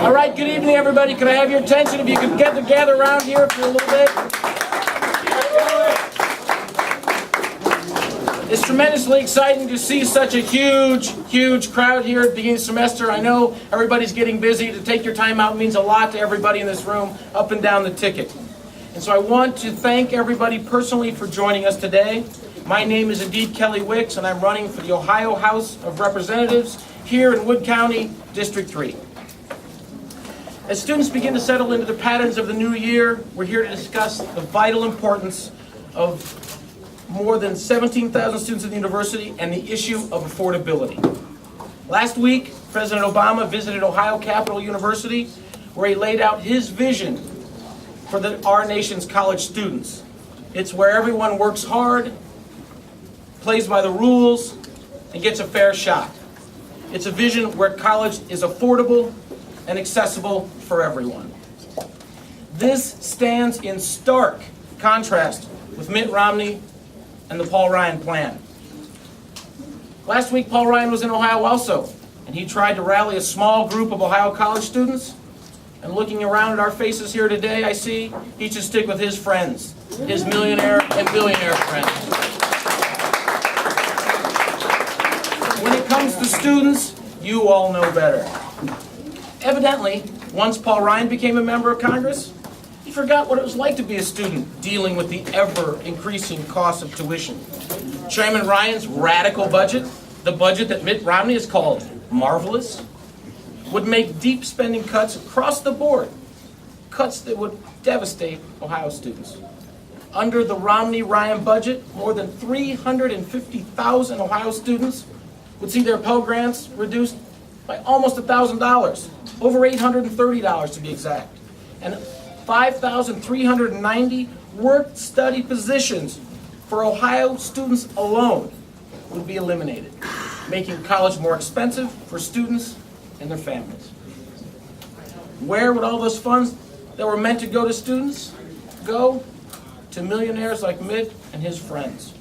All right, good evening, everybody. Could I have your attention if you could gather around here for a little bit? It's tremendously exciting to see such a huge crowd here at the beginning of the semester. I know everybody's getting busy. To take your time out means a lot to everybody in this room, up and down the ticket. And so I want to thank everybody personally for joining us today. My name is indeed Kelly Wicks, and I'm running for the Ohio House of Representatives here in Wood County, District 3. As students begin to settle into the patterns of the new year, we're here to discuss the vital importance of more than 17,000 students at the university and the issue of affordability. Last week, President Obama visited Ohio Capitol University, where he laid out his vision for our nation's college students. It's where everyone works hard, plays by the rules, and gets a fair shot. It's a vision where college is affordable and accessible for everyone. This stands in stark contrast with Mitt Romney and the Paul Ryan plan. Last week, Paul Ryan was in Ohio also, and he tried to rally a small group of Ohio college students. And looking around at our faces here today, I see he should stick with his friends, his millionaire and billionaire friends. When it comes to students, you all know better. Evidently, once Paul Ryan became a member of Congress, he forgot what it was like to be a student dealing with the ever-increasing cost of tuition. Chairman Ryan's radical budget, the budget that Mitt Romney has called marvelous, would make deep spending cuts across the board, cuts that would devastate Ohio students. Under the Romney-Ryan budget, more than 350,000 Ohio students would see their Pell Grants reduced by almost $1,000, over $830 to be exact. And 5,390 work-study positions for Ohio students alone would be eliminated, making college more expensive for students and their families. Where would all those funds that were meant to go to students go? To millionaires like Mitt and his friends.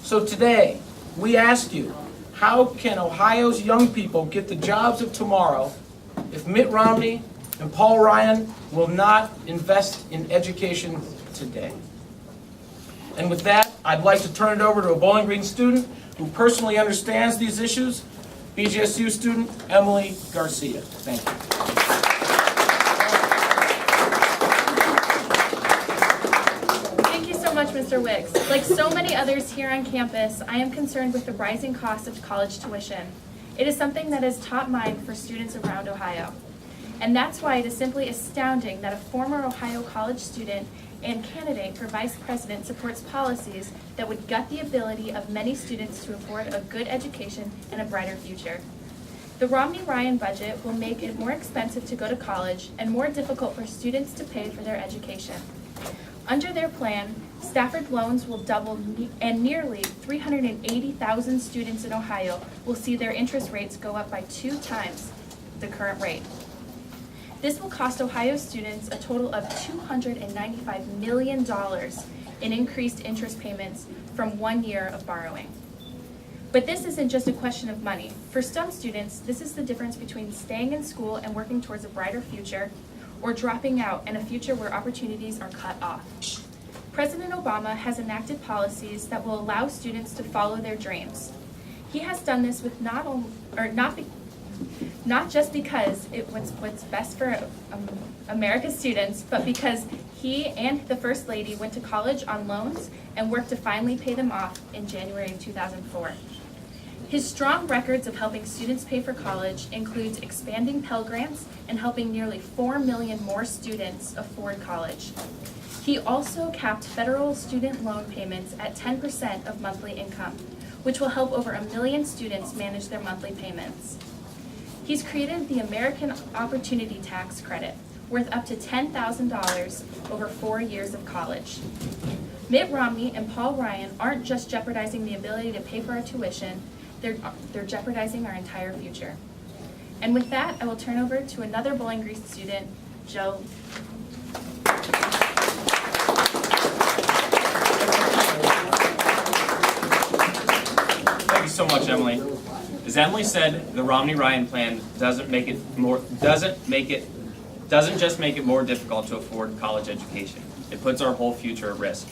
So today, we ask you, how can Ohio's young people get the jobs of tomorrow if Mitt Romney and Paul Ryan will not invest in education today? And with that, I'd like to turn it over to a Bowling Green student who personally understands these issues, BGSU student Emily Garcia. Thank you. Thank you so much, Mr. Wicks. Like so many others here on campus, I am concerned with the rising cost of college tuition. It is something that is top mind for students around Ohio. And that's why it is simply astounding that a former Ohio college student and candidate for vice president supports policies that would gut the ability of many students to afford a good education and a brighter future. The Romney-Ryan budget will make it more expensive to go to college and more difficult for students to pay for their education. Under their plan, Stafford loans will double, and nearly 380,000 students in Ohio will see their interest rates go up by 2 times the current rate. This will cost Ohio students a total of $295 million in increased interest payments from 1 year of borrowing. But this isn't just a question of money. For some students, this is the difference between staying in school and working towards a brighter future, or dropping out and a future where opportunities are cut off. President Obama has enacted policies that will allow students to follow their dreams. He has done this with not just because it was what's best for America's students, but because he and the First Lady went to college on loans and worked to finally pay them off in January of 2004. His strong records of helping students pay for college includes expanding Pell Grants and helping nearly 4 million more students afford college. He also capped federal student loan payments at 10% of monthly income, which will help over 1 million students manage their monthly payments. He's created the American Opportunity Tax Credit, worth up to $10,000 over 4 years of college. Mitt Romney and Paul Ryan aren't just jeopardizing the ability to pay for our tuition, they're jeopardizing our entire future. And with that, I will turn over to another Bowling Green student, Joe. Thank you so much, Emily. As Emily said, the Romney-Ryan plan doesn't make it doesn't just make it more difficult to afford college education. It puts our whole future at risk.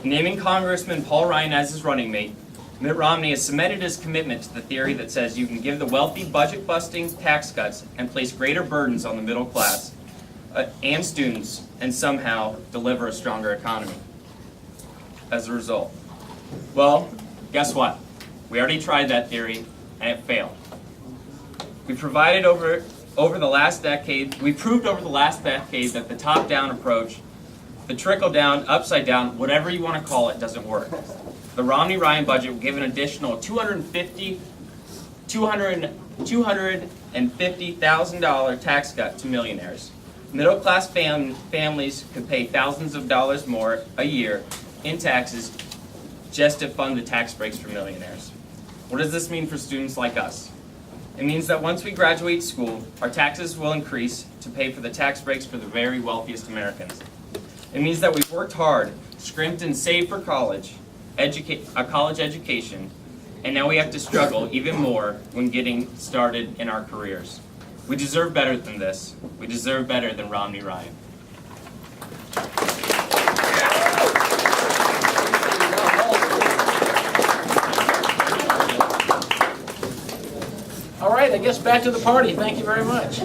In naming Congressman Paul Ryan as his running mate, Mitt Romney has cemented his commitment to the theory that says you can give the wealthy budget-busting tax cuts and place greater burdens on the middle class and students and somehow deliver a stronger economy as a result. Well, guess what? We already tried that theory and it failed. We proved over the last decade that the top-down approach, the trickle-down, upside-down, whatever you want to call it, doesn't work. The Romney-Ryan budget will give an additional $250,000 tax cut to millionaires. Middle-class families could pay thousands of dollars more a year in taxes just to fund the tax breaks for millionaires. What does this mean for students like us? It means that once we graduate school, our taxes will increase to pay for the tax breaks for the very wealthiest Americans. It means that we've worked hard, scrimped and saved for college education, and now we have to struggle even more when getting started in our careers. We deserve better than this. We deserve better than Romney Ryan. All right, I guess back to the party. Thank you very much.